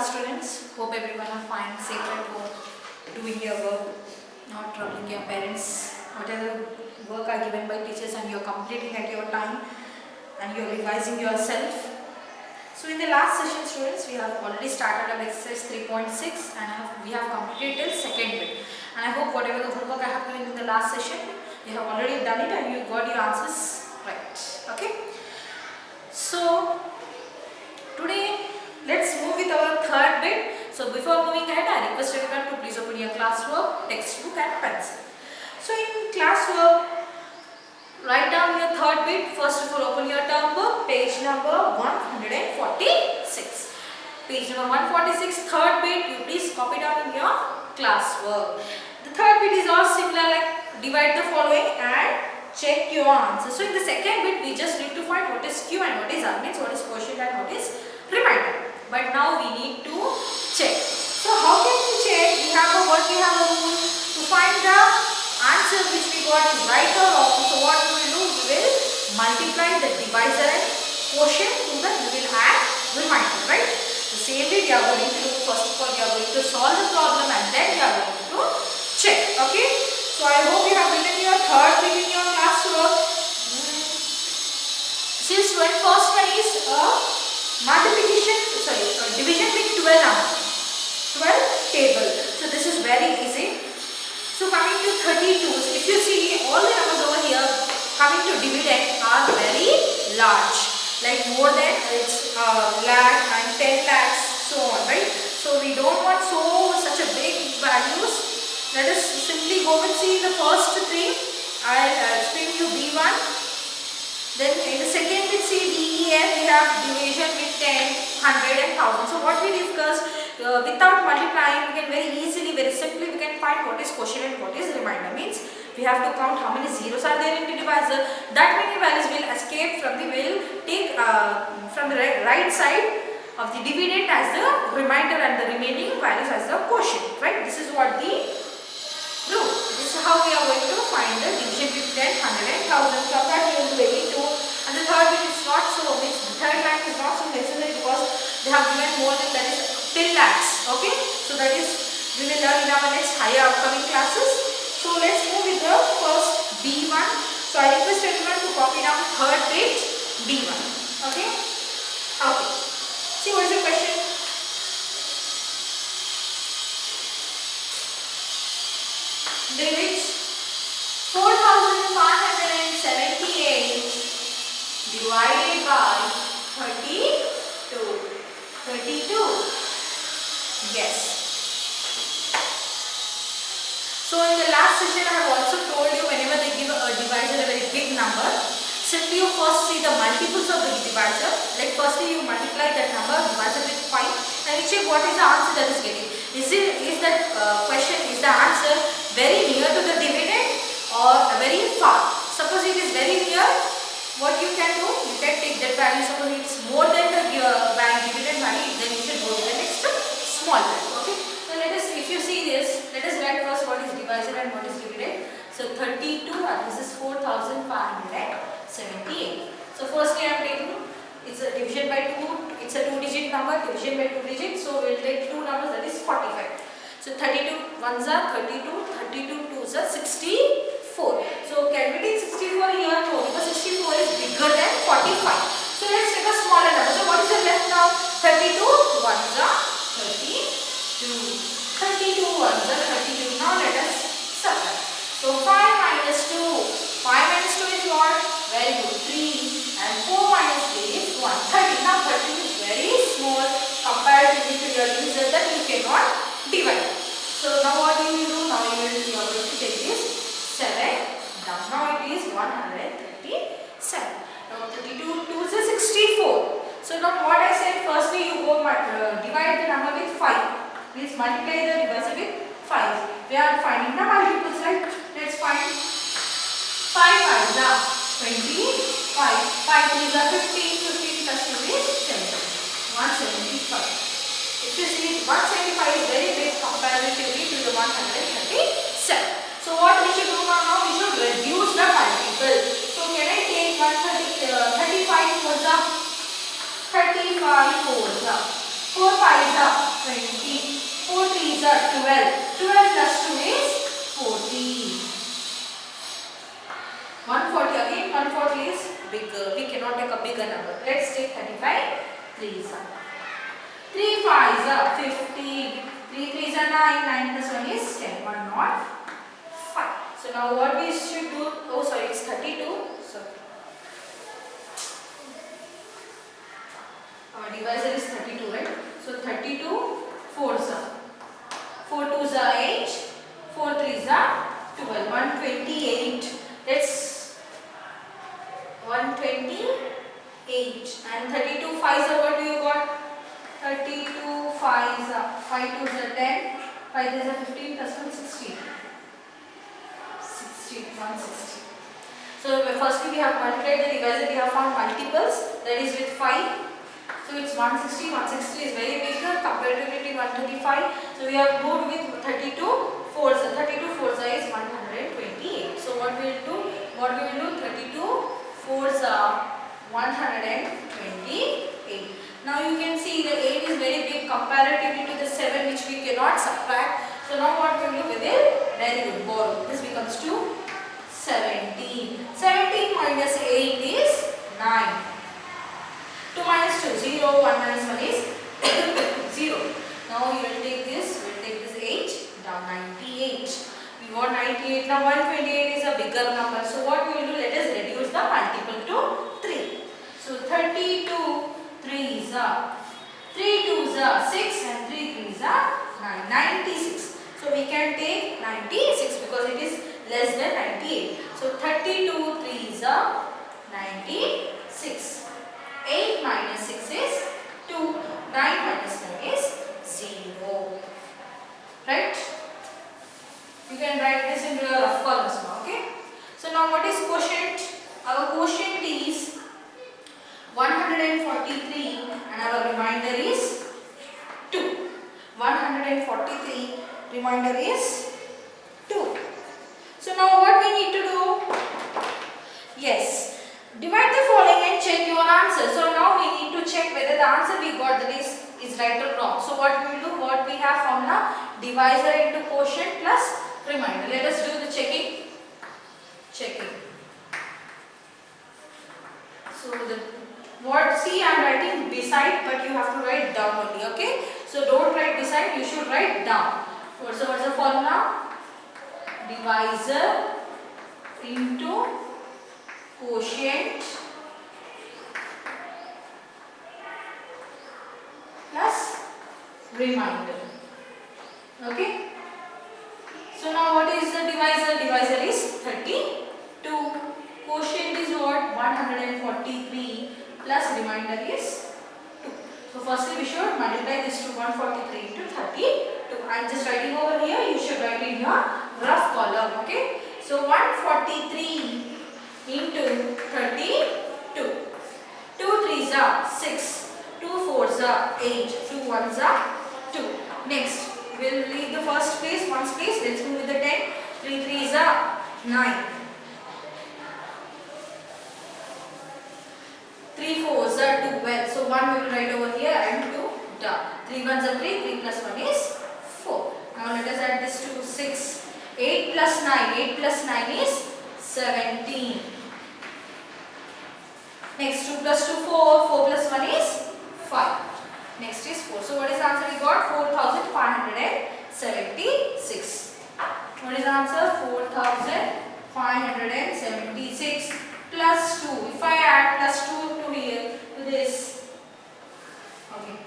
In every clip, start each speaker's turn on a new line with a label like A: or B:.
A: class, students. Hope everyone are fine, safe at home, doing your work, not troubling your parents. Whatever work are given by teachers and you are completing at your time and you are revising yourself. So in the last session, students, we have already started our exercise 3.6 and we have completed till second bit. And I hope whatever the homework I have given in the last session, you have already done it and you got your answers right. Okay. So today let's move with our third bit. So before moving ahead, I request everyone to please open your classwork, textbook and pencil. So in classwork, write down your third bit. First of all, open your term book, page number 146. Page number 146, third bit, you please copy down in your classwork. The third bit is all similar, like divide the following and check your answer. So in the second bit, we just need to find what is Q and what is R, means what is quotient and what is remainder. But now we need to check. So how can we check? We have a rule to find the answer which we got is right or wrong. So what we will do? We will multiply the divisor and quotient to that we will add remainder, right? The same way we are going to do. First of all, we are going to solve the problem and then we are going to check. Okay? So I hope you have written your third bit in your classwork. Since first one is division with 12 table. So this is very easy. So coming to 32, if you see all the numbers over here coming to dividend are very large, like more than lakh and 10 lakhs, so on, right? So we don't want such a big values. Let us simply go and see the first three. I'll explain you B1. Then in the second bit, see DEF, we have division with 10, 100 and 1000. So what we discussed, without multiplying, we can very easily, very simply, we can find what is quotient and what is remainder. Means we have to count how many zeros are there in the divisor. That many values will escape from the, will take from the right side of the dividend as the remainder and the remaining values as the quotient. Right? This is what the do. This is how we are going to find the division with 10, 100 and 1000. From that we will do 82. And the third bit is not so, means the third line is not so necessary because they have given more than that is 10 lakhs. Okay. So that is, we will learn in our next higher upcoming classes. So let's move with the first B1. So I request everyone to copy down third bit B1. Okay. Okay. See what is your question? They which 4,578 divided by 32. 32. Yes. So in the last session I have also told you whenever they give a divisor a very big number, simply you first see the multiples of the divisor. Like firstly you multiply that number, divisor with 5 and you check what is the answer that is getting. Is that question, is the answer very near to the dividend or very far? Suppose it is very near, what you can do? You can take that value. Suppose it is more than the dividend value, then you should go to the next small value. Okay. So let us, if you see this, let us write first what is divisor and what is dividend. So 32 and this is 4,578. So firstly I am taking, it's a division by 2, it's a 2-digit number, division by 2 digits. So we will take two numbers, that is 45. So 32 ones are 32, 32 twos are 64. So can we take 64 here? No, because 64 is bigger than 45. So let's take a smaller number. So what is the left now? 32 ones are 32. 32 ones are 32. Now let us subtract. So 5 minus 2. 5 minus 2 is what? Very good. 3. And 4 minus 3 is 1. 30. Now 30 is very small comparatively to your divisor that you cannot divide. So now what you will do? Now you are going to take this 7 down. Now it is 137. Now 32 2 is 64. So now what I said, firstly you go divide the number with 5. Please multiply the divisor with 5. We are finding the multiples, right? Let's find 5 5 25. 5 3 are 15. 15 plus 2 is 70. 175. If you see 175 is very big comparatively to the 137. So what we should do now? We should reduce the multiple. So can I take 35 4 4 5 4 5 20. 4 3s are 12. 12 plus 2 is 40. 140 again. 140 is bigger. We cannot take a bigger number. Let's take 35 3s are. 3 5s are 15. 3 3s are 9. 9 plus 1 is 10. 1 not 5. So now what we should do? Oh sorry, it's 32. So our divisor is 32, right? So 32 4s are. 4 2s are 8. 4 3s are 12. 128. That's 128. And 32 5s are, what do you got? 32 5s are 5 2s are 10. 5 3s are 15 plus 1 16. 160. So firstly we have multiplied the divisor, we have found multiples, that is with 5. So it's 160. 160 is very bigger comparatively to 135. So we have moved with 32 4s. 32 4s is 128. So what we will do? 32 4s are 128. Now you can see the 8 is very big comparatively to the 7 which we cannot subtract. So now what we will do? We will very good borrow. This becomes to 17. 17 minus 8 is 9. 2 minus 2 0. 1 minus 1 is 0. Now you will take this. We will take this 8 down. 98. We got 98. Now 128 is a bigger number. So what we will do? Let us reduce the multiple to 3. So 32 3s are 3 2s are 6 and 3 3s are 9. 96. So we can take 96 because it is less than 98. So 32 3s are 96. 8 minus 6 is 2. 9 minus 9 is 0. Right? You can write this in your rough columns now. Okay? So now what is quotient? Our quotient is 143 and our remainder is 2. 143, remainder is 2. So now what we need to do? Yes. Divide the following and check your answer. So now we need to check whether the answer we got, that is right or wrong. So what we will do? What we have formula? Divisor into quotient plus remainder. Let us do the checking. So see, I am writing beside, but you have to write down only. Okay? So don't write beside. You should write down. What's the formula? Divisor into quotient plus remainder. Okay. So now what is the divisor? Divisor is 32. Quotient is what? 143 plus remainder is 2. So firstly we should multiply this to 143 into 32. I am just writing over here. You should write in your rough column. Okay. So 143 into 32. 2 3s are 6. 2 4s are 8. 2 1s are 2. Next, we will leave the first place, ones place. Let's move with the 10. 3 3s are 9. 3 4s are 12. So 1 we will write over here and 2 down. 3 1s are 3. 3 plus 1 is 4. Now let us add this to 6. 8 plus 9. 8 plus 9 is 17. Next 2 plus 2 4. 4 plus 1 is 5. Next is 4. So what is the answer we got? 4576. What is the answer? 4576 plus 2. If I add plus 2 to here to this. Okay.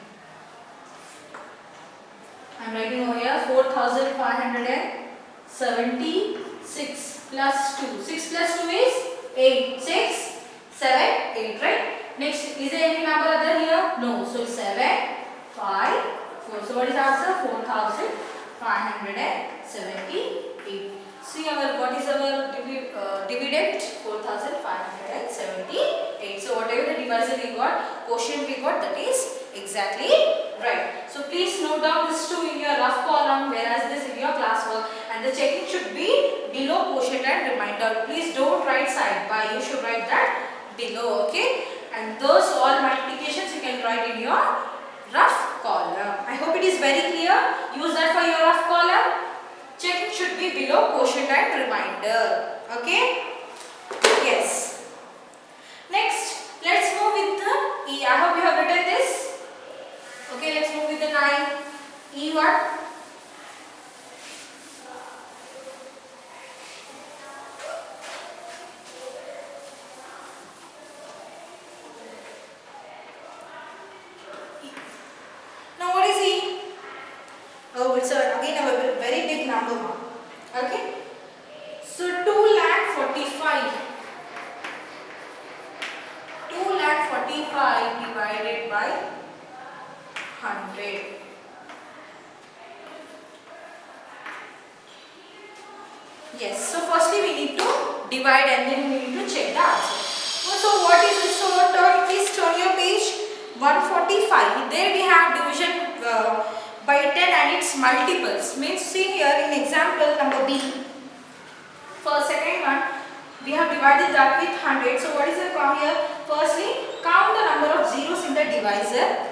A: I am writing over here 4576 plus 2. 6 plus 2 is 8. 6 7 8, right? Next, is there any number other here? No. So 7 5 4. So what is the answer? 4578. See what is our dividend? 4578. So whatever the divisor we got, quotient we got, that is exactly right. So please note down this 2 in your rough column, whereas this in your classwork, and the checking should be below quotient and remainder. Please don't write side by. You should write that below. Okay? And those all multiplications you can write in your rough column. I hope it is very clear. Use that for your rough column. Checking should be below quotient and remainder. Okay? Yes. Next, let's move with the E. I hope you have written this. Okay, let's move with the 9. E what? Now what is E? Oh, it's again a very big number. Okay? So 2,45,000. 2,45,000 divided by 100. Yes, so firstly we need to divide and then we need to check the answer. So what is this? So please turn your page 145. There we have division by 10 and its multiples. Means see here in example number B. For second one, we have divided that with 100. So what is the count here? Firstly, count the number of zeros in the divisor.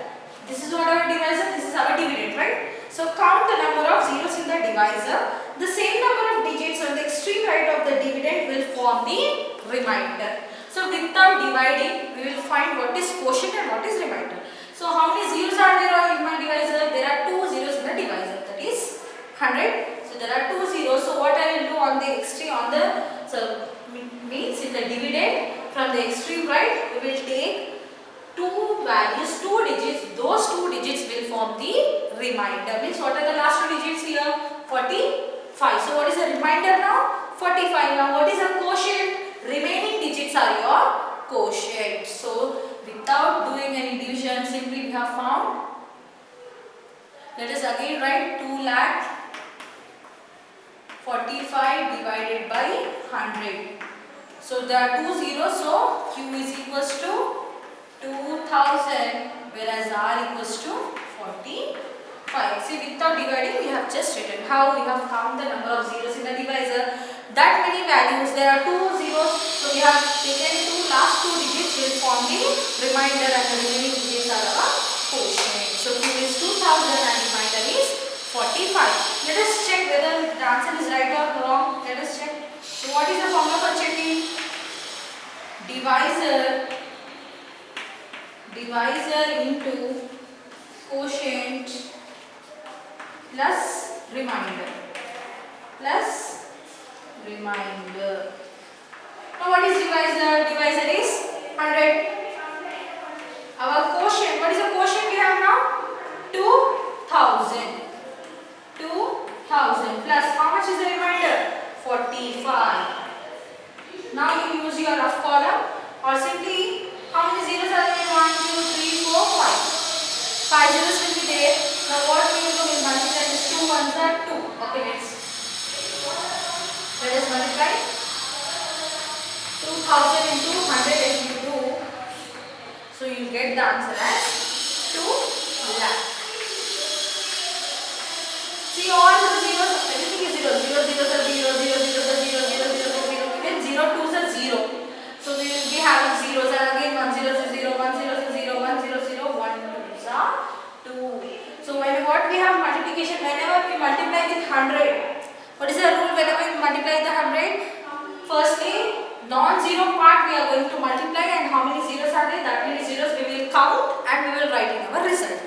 A: This is what our divisor, this is our dividend, right? So count the number of zeros in the divisor. The same number of digits on the extreme right of the dividend will form the remainder. So without dividing, we will find what is quotient and what is remainder. So how many zeros are there in my divisor? There are 2 zeros in the divisor, that is 100. So there are 2 zeros. So what I will do on the extreme, means in the dividend from the extreme right, we will take 2 values, 2 digits. Those 2 digits will form the remainder. Means what are the last 2 digits here? 45. So what is the remainder now? 45. Now what is the quotient? Remaining digits are your quotient. So without doing any division, simply we have found. Let us again write 2,45,000 divided by 100. So there are 2 zeros, so Q is equals to 2,000, whereas R equals to 45. See, without dividing we have just written. How we have found the number of zeros in the divisor. That many values, there are 2 zeros, so we have taken 2 last 2 digits will form the remainder and the remaining digits are our quotient. So Q is 2,000 and remainder is 45. Let us check whether the answer is right or wrong. Let us check. So what is the formula for checking? Divisor into quotient plus remainder. Now what is divisor? Divisor is 100. Our quotient, what is the quotient we have now? 2,000. 2,000 plus how much is the remainder? 45. Now you use your rough column or simply how many zeros are there? 1, 2, 3, 4, 5. 5 zeros will be there. Now what we will do? We will multiply this 2 ones are 2. Okay, let us multiply 2,000 into 100 if you do. So you get the answer as 2 lakh. See all the zeros, everything is 0. 0 zeros are 0, 0 zeros are 0, 0 zeros are 0, even 0 twos are 0. So we will be having zeros and again 1 0 is 0, 1 0 is 0, 1 0 0, 1 2 are 2. So when what we have multiplication, whenever we multiply with 100, what is the rule whenever we multiply the 100? Firstly, non-zero part we are going to multiply and how many zeros are there? That many zeros we will count and we will write in our result.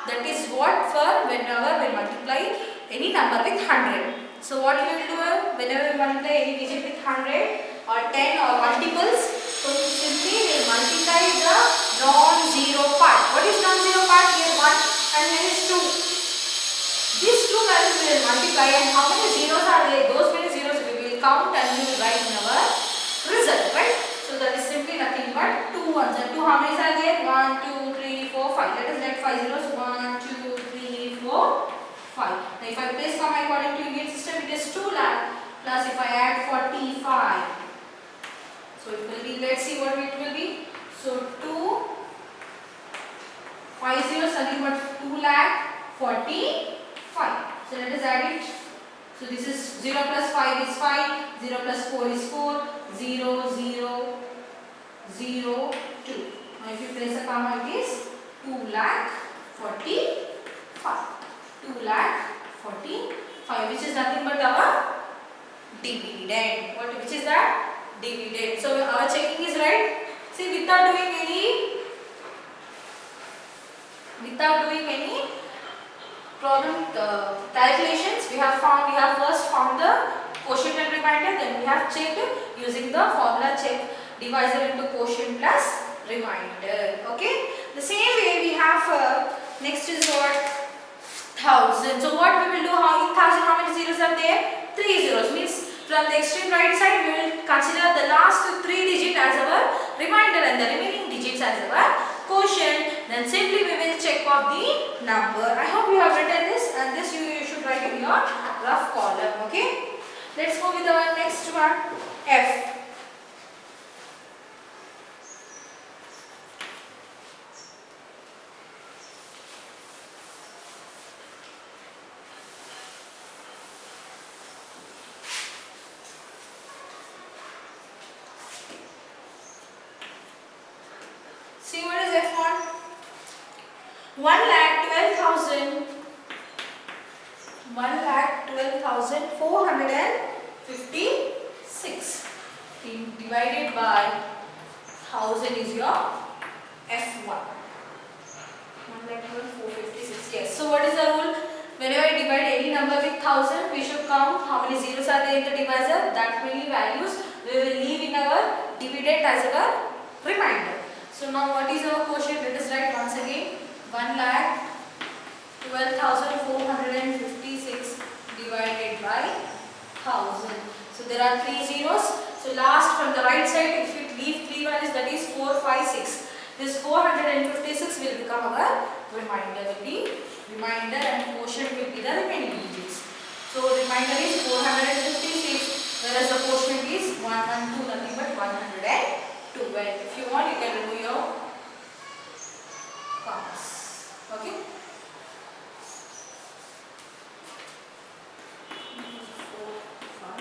A: That is what for whenever we multiply any number with 100. So what we will do whenever we multiply any digit with 100 or 10 or multiples, so simply we will multiply the non-zero part. What is non-zero part? Here 1 and here is 2. These two values we will multiply and how many zeros are there? Those many zeros we will count and we will write in our result, right? So that is simply nothing but 2 ones and 2 how many are there? 1, 2, 3, 4, 5. Let us let 5 zeros. 1, 2, 3, 4, 5. Now if I place comma according to Union system, it is 2 lakh plus if I add 45. So it will be, let's see what it will be. So 2, 5 zeros nothing but 2 lakh 45. So let us add it. So this is 0 plus 5 is 5, 0 plus 4 is 4, 0, 0, 0, 2. Now if you place a comma it is 2 lakh 45. 2 lakh 45, which is nothing but our dividend. Which is that? Dividend. So our checking is right. See, without doing any problem calculations, we have first found the quotient and remainder, then we have checked using the formula check divisor into quotient plus remainder. Okay, the same way we have next is what? 1000. So what we will do, how in 1000 how many zeros are there? 3 zeros, means from the extreme right side we will consider the last 3 digits as our remainder and the remaining digits as our quotient. Then simply we will check off the number. I hope you have written this, and this you should write in your rough column. Okay, let's go with our next one, F. See, what is F1? 1,12,000. 1,12,456 divided by 1000 is your F1. 1,12,456. Yes. So what is the rule? Whenever I divide any number with 1000, we should count how many zeros are there in the divisor. That many values we will leave in our dividend as our remainder. So now what is our quotient? Let us write once again. 1,12,456 divided by 1000. So there are 3 zeros. So last from the right side, if you leave 3 values, that is 4, 5, 6. This 456 will become our remainder. And quotient will be the remaining digits. So remainder is 456, whereas the quotient is 1 and 2, nothing but 112. If you want, you can remove your commas. Okay. 4, 5,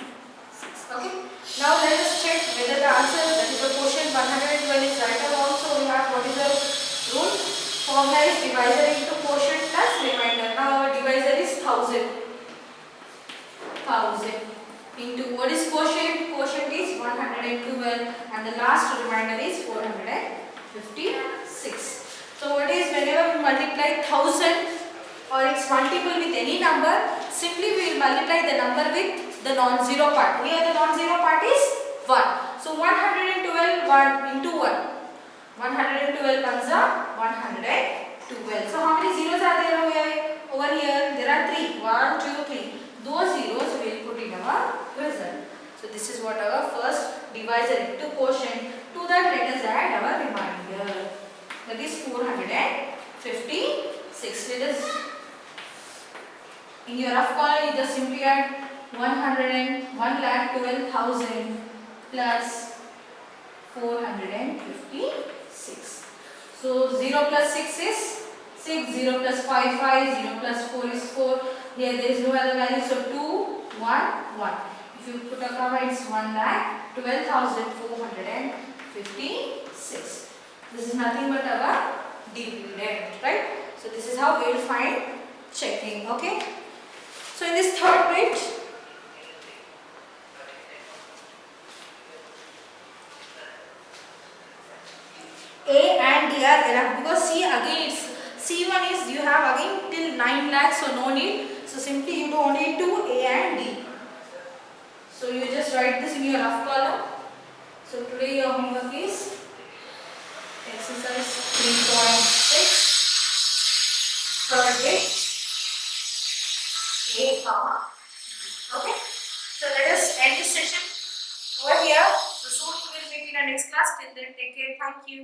A: 6. Okay. Now let us check whether the answer, that is the quotient 112, is right or wrong. So we have, what is the rule? Formula is divisor into quotient plus remainder. Now our divisor is 1000. 1000 into what is quotient? Quotient is 112 and the last remainder is 456. So what is, whenever we multiply 1000 or its multiple with any number, simply we will multiply the number with the non-zero part. Here the non-zero part is 1. So 112 1 into 1. 112 comes up 112. So how many zeros are there over here? There are 3. 1, 2, 3. Those zeros we will put in our result. So this is what our first divisor into quotient. To that let us add our remainder. That is 456. Let us, in your rough column, you just simply add 1,12,000 plus 456. So 0 plus 6 is 6, 0 plus 5, 5, 0 plus 4 is 4. Here there is no other value, so 2, 1, 1. If you put a comma, it's 1,12,456. This is nothing but our dividend, right? So this is how we will find checking, okay? So in this third bit, A and D are enough, because C again it's C1 is, you have again till 9 lakhs, so no need. So simply you do only do A and D. So you just write this in your rough column. So today your homework is exercise 3.6, third bit, A, comma. Okay. So let us end this session over here. So soon we will meet in our next class. Till then, take care. Thank you.